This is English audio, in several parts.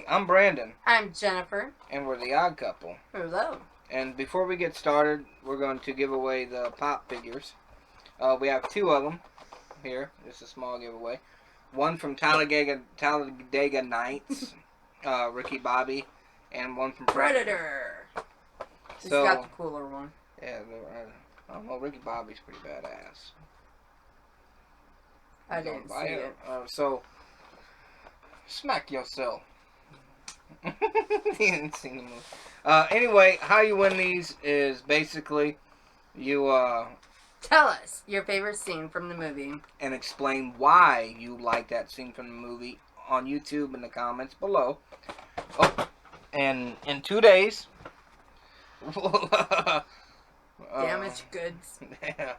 Hi, I'm Brandon, I'm Jennifer. and we're the Odd Couple. Hello. And before we get started, we're going to give away the pop figures. We have two of them here. Just a small giveaway. One from Talladega Nights, Ricky Bobby, and one from Predator. He's got the cooler one. Yeah, I don't know. Ricky Bobby's pretty badass. I didn't see it. So, smack yourself. You didn't see the movie. Anyway, how you win these is basically you Tell us your favorite scene from the movie. and explain why you like that scene from the movie on YouTube in the comments below. Oh, and in 2 days, Damaged goods. Yeah,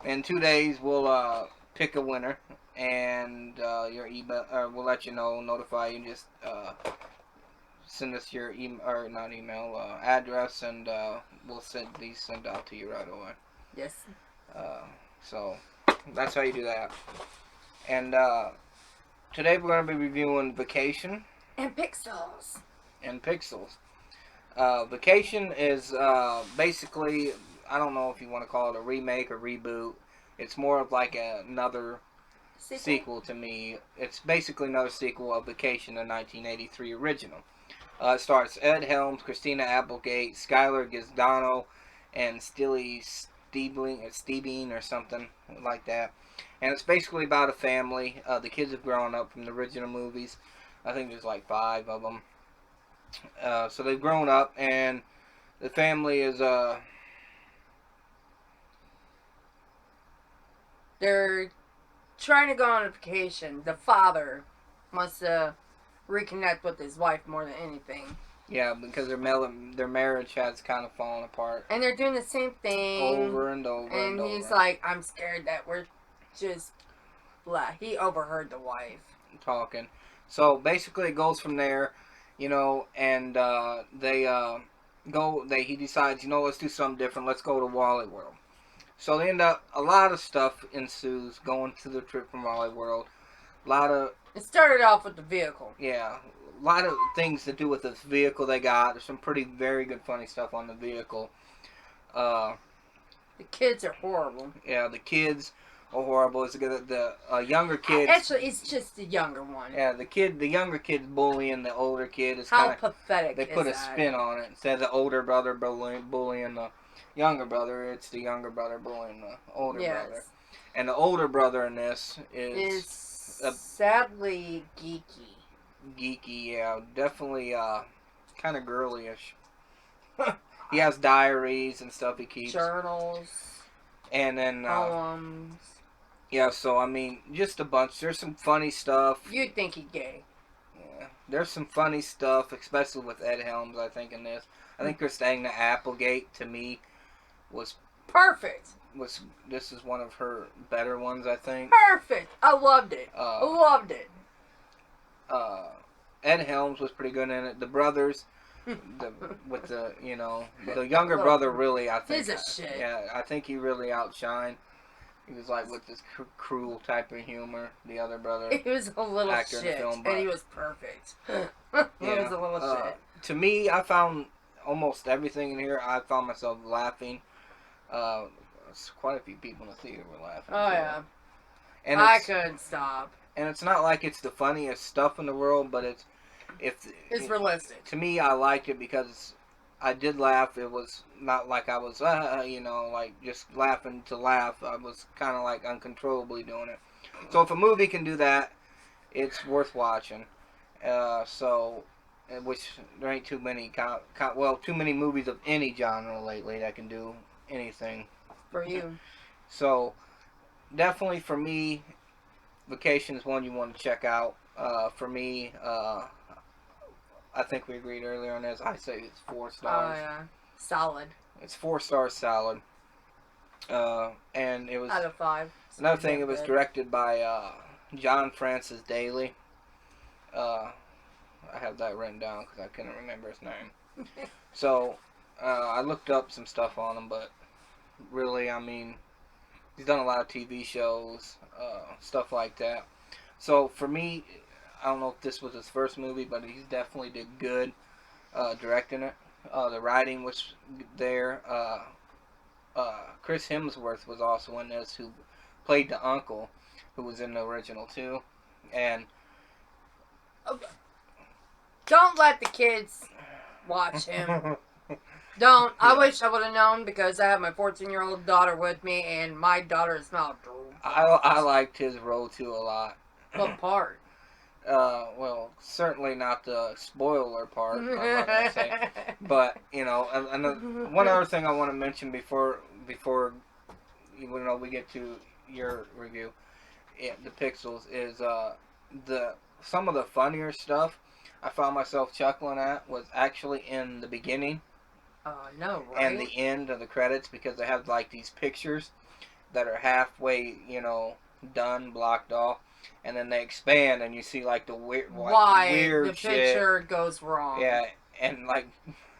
in 2 days we'll pick a winner, and your email, we'll let you know, notify you. Just send us your email, or not email, address, and we'll send out to you right away. Yes. So that's how you do that. And today we're going to be reviewing Vacation And Pixels. and Pixels. Vacation is basically, I don't know if you want to call it a remake or reboot. It's more of like another sequel to me. It's basically another sequel of Vacation, the 1983 original. It stars Ed Helms, Christina Applegate, Skylar Giordano, and Stilly Steebing or something like that. And it's basically about a family. The kids have grown up from the original movies. I think there's like 5 of them. So they've grown up, and the family is They're trying to go on a vacation. The father wants to reconnect with his wife more than anything. Yeah, because their marriage has kind of fallen apart. And they're doing the same thing Over and over and over. And he's like, I'm scared that we're just blah. He overheard the wife talking. So basically it goes from there, and he decides, let's do something different. Let's go to Wally World. So they end up, a lot of stuff ensues going to the trip from Wally World. It started off with the vehicle. Yeah, a lot of things to do with this vehicle they got. There's some very good funny stuff on the vehicle. The kids are horrible. Yeah, the kids are horrible. It's the younger kid. Actually, it's just the younger one. Yeah, the younger kid's bullying the older kid. It's How pathetic. They put a spin on it. Instead of the older brother bullying the younger brother, it's the younger brother bullying the older brother. And the older brother in this is sadly geeky. Geeky, yeah, definitely kind of girlyish. He has diaries and stuff he keeps. Journals. And then poems. Yeah, so I mean, just a bunch. There's some funny stuff. You'd think he's gay. Yeah, there's some funny stuff, especially with Ed Helms. I think in this, I think Christina Applegate to me was perfect. This is one of her better ones, I think. Perfect. I loved it. Loved it. Ed Helms was pretty good in it. The brothers, the younger brother really, I think. He's a shit. Yeah, I think he really outshined. He was like with this cruel type of humor. The other brother, he was a little shit, and he was perfect. He was a little shit. To me, I found almost everything in here. I found myself laughing. Quite a few people in the theater were laughing. Oh yeah, and I couldn't stop. And it's not like it's the funniest stuff in the world, but it's realistic. To me, I liked it because I did laugh. It was not like I was, like just laughing to laugh. I was kind of like uncontrollably doing it. So if a movie can do that, it's worth watching. Which there ain't too many, too many movies of any genre lately that can do anything. For you. So, definitely for me, Vacation is one you want to check out. For me, I think we agreed earlier on this. I say it's 4 stars. Oh yeah, solid. It's 4 stars solid. And it was out of 5. Another thing, it was directed by John Francis Daly. I have that written down because I couldn't remember his name. So I looked up some stuff on him, but really, I mean, he's done a lot of TV shows, stuff like that. So for me, I don't know if this was his first movie, but he definitely did good directing it. The writing was there. Chris Hemsworth was also in this, who played the uncle, who was in the original too. And don't let the kids watch him. Don't. I wish I would have known, because I have my 14-year-old daughter with me, and my daughter is not. I liked his role too a lot. What part? Well, certainly not the spoiler part. I'm not gonna say, but you know, and one other thing I want to mention before we get to your review, the Pixels, is the some of the funnier stuff I found myself chuckling at was actually in the beginning. No, right? And the end of the credits, because they have like these pictures that are halfway, done, blocked off, and then they expand, and you see like the weird, weird the shit. picture goes wrong. Yeah, and like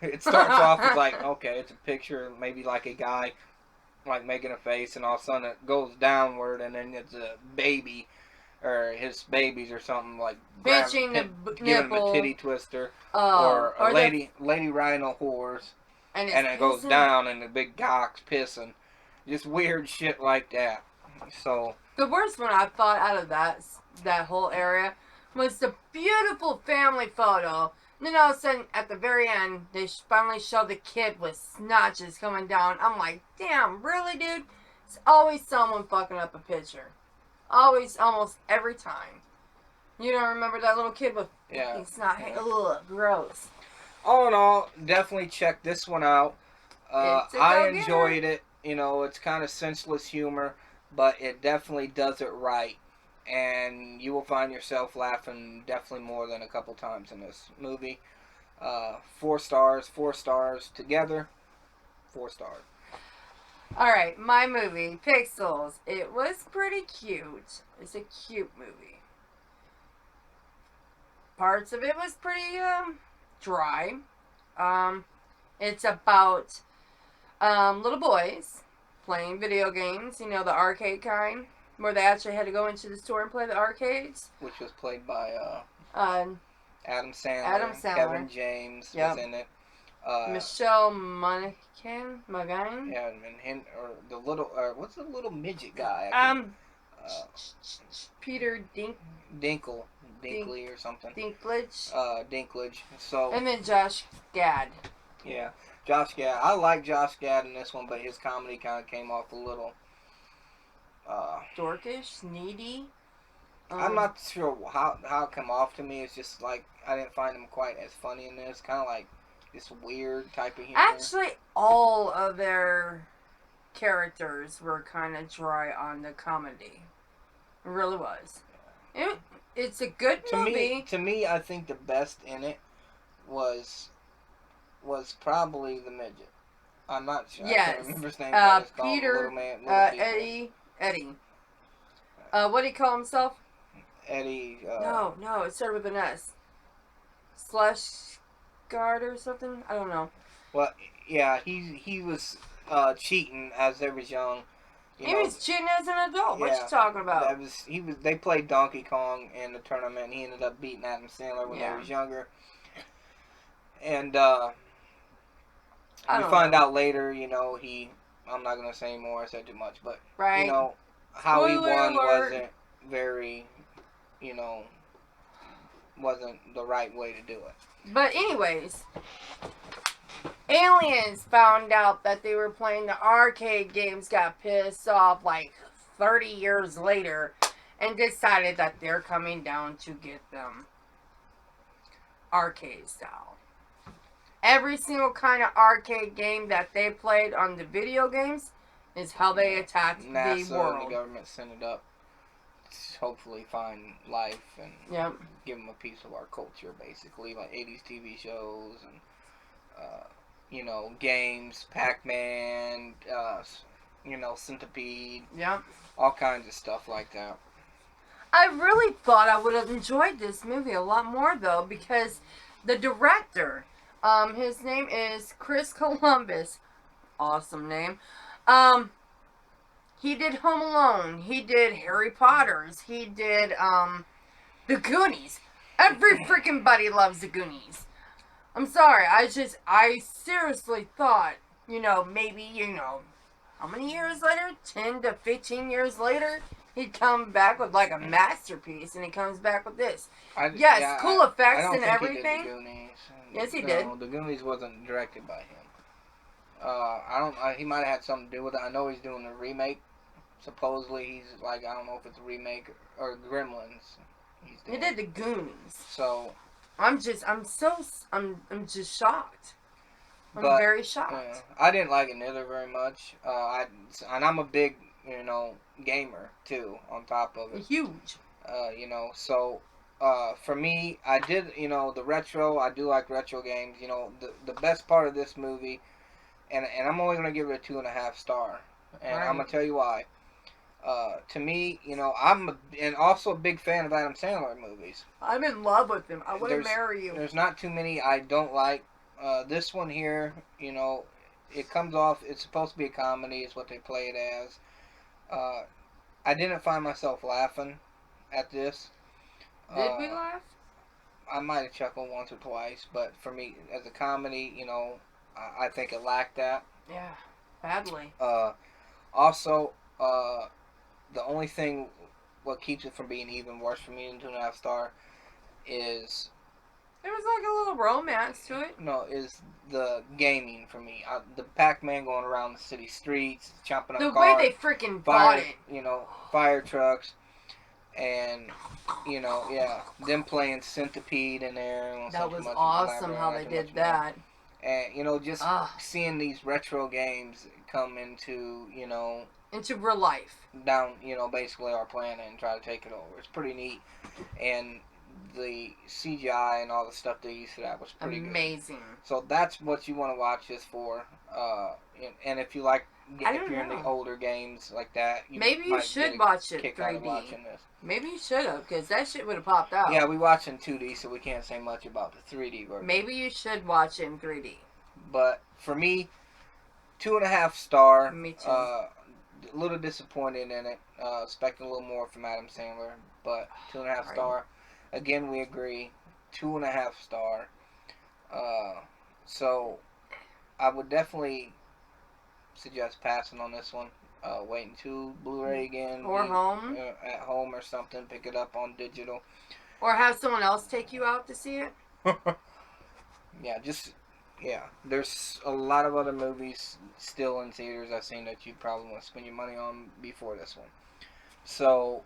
it starts off with like, okay, it's a picture, maybe like a guy like making a face, and all of a sudden it goes downward, and then it's a baby or his babies or something, like pinching the giving nipple, him a titty twister, or a lady riding a horse, and it goes down, and the big cock's pissing, just weird shit like that. So the worst one I thought out of that whole area was the beautiful family photo. And then all of a sudden, at the very end, they finally show the kid with snatches coming down. I'm like, damn, really, dude? It's always someone fucking up a picture. Always, almost every time. You don't remember that little kid with snot? Ugh, gross. All in all, definitely check this one out. I enjoyed it. It's kind of senseless humor, but it definitely does it right. And you will find yourself laughing definitely more than a couple times in this movie. 4 stars together. 4 stars. Alright, my movie, Pixels. It was pretty cute. It's a cute movie. Parts of it was pretty dry. It's about little boys playing video games, the arcade kind, where they actually had to go into the store and play the arcades. Which was played by Adam Sandler. Kevin James was in it. Michelle Monaghan. Yeah, and or the little what's the little midget guy? Peter Dinkley or something. Dinklage. Dinklage. So. And then Josh Gad. Yeah, Josh Gad. I like Josh Gad in this one, but his comedy kind of came off a little dorkish, needy. I'm not sure how it came off to me. It's just like I didn't find him quite as funny in this. Kind of like this weird type of humor. Actually, all of their characters were kind of dry on the comedy. It really was. It's a good movie. To me, I think the best in it was probably the midget. I'm not sure. Yes. I can't remember his name. Peter. Eddie. What did he call himself? Eddie. No. It started with an S. Slushguard or something. I don't know. Well, yeah, he was cheating as they was young. He was cheating as an adult. What you talking about? They played Donkey Kong in the tournament, and he ended up beating Adam Sandler when he was younger. And you find out later, I'm not gonna say more. I said too much, but how Spoiler he won alert. wasn't very, wasn't the right way to do it. But anyways, aliens found out that they were playing the arcade games, got pissed off like 30 years later, and decided that they're coming down to get them. Arcade style. Every single kind of arcade game that they played on the video games is how they attacked NASA the world. And the government sent it up to hopefully find life and give them a piece of our culture, basically, like 80s TV shows and, games, Pac-Man, Centipede. Yep. All kinds of stuff like that. I really thought I would have enjoyed this movie a lot more, though, because the director... his name is Chris Columbus. Awesome name. He did Home Alone. He did Harry Potter's. He did, The Goonies. Every freaking buddy loves the Goonies. I'm sorry. I seriously thought, maybe, how many years later? 10 to 15 years later? He'd come back with like a masterpiece, and he comes back with this. Cool effects and everything. He did the Goonies. Yes, he did. No, the Goonies wasn't directed by him. I don't. He might have had something to do with it. I know he's doing a remake. Supposedly, he's like, I don't know if it's a remake or Gremlins. He did the Goonies. So I'm just shocked. I'm very shocked. I didn't like it neither very much. And I'm a big, gamer too. On top of it, huge. So for me, I did, the retro. I do like retro games. The best part of this movie, and I'm only gonna give it a 2.5 star, and I'm gonna tell you why. To me, I'm also a big fan of Adam Sandler movies. I'm in love with him. I want to marry you. There's not too many I don't like. This one here, it comes off. It's supposed to be a comedy. Is what they play it as. I didn't find myself laughing at this. Did we laugh? I might have chuckled once or twice, but for me, as a comedy, I think it lacked that. Yeah, badly. Also, the only thing what keeps it from being even worse for me than 2.5 star is there was like a little romance to it. No, is the gaming for me. The Pac-Man going around the city streets, chopping up cars. The way they freaking bought it. Fire trucks, and them playing Centipede in there. That was awesome how they did that. And just seeing these retro games come into into real life. Down, basically our planet and try to take it over. It's pretty neat. And the CGI and all the stuff they used for that was pretty amazing. Good. So that's what you want to watch this for. And if you like, if you're in the older games like that, maybe you should watch it 3D. Maybe you should have, because that shit would have popped out. Yeah, we watch in 2D, so we can't say much about the 3D version. Maybe you should watch it in 3D. But for me, 2.5 star. Me too. A little disappointed in it. Expecting a little more from Adam Sandler, but 2.5 star. Again, we agree. 2.5 star. So I would definitely suggest passing on this one. Waiting to Blu-ray again. Or home. At home or something. Pick it up on digital. Or have someone else take you out to see it. Yeah, there's a lot of other movies still in theaters I've seen that you probably want to spend your money on before this one. So,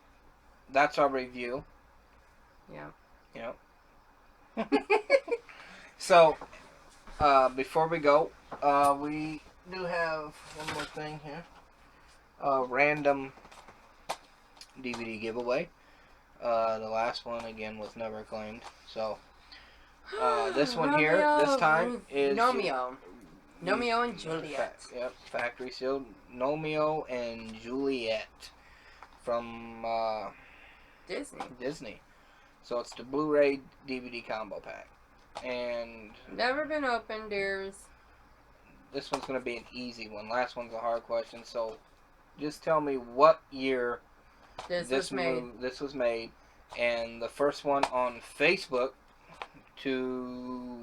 that's our review. Yeah. So, before we go, we do have one more thing here. A random DVD giveaway. The last one, again, was never claimed. So, this one here, this time, is Romeo and Juliet. Factory sealed Romeo and Juliet from Disney. So it's the Blu-ray DVD combo pack. And never been opened, dears. This one's going to be an easy one. Last one's a hard question. So just tell me what year this was made. And the first one on Facebook to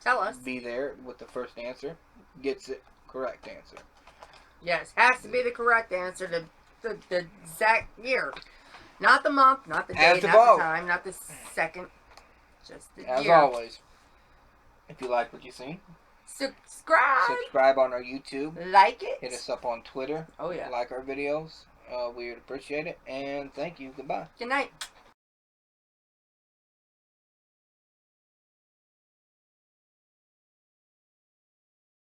tell us, be there with the first answer, gets it correct answer. Yes, has to be the correct answer to the exact year. Not the month, not the day, not the time, not the second. Just the year. As always, if you like what you see, subscribe on our YouTube. Like it. Hit us up on Twitter. Oh, yeah. Like our videos. We would appreciate it. And thank you. Goodbye. Good night.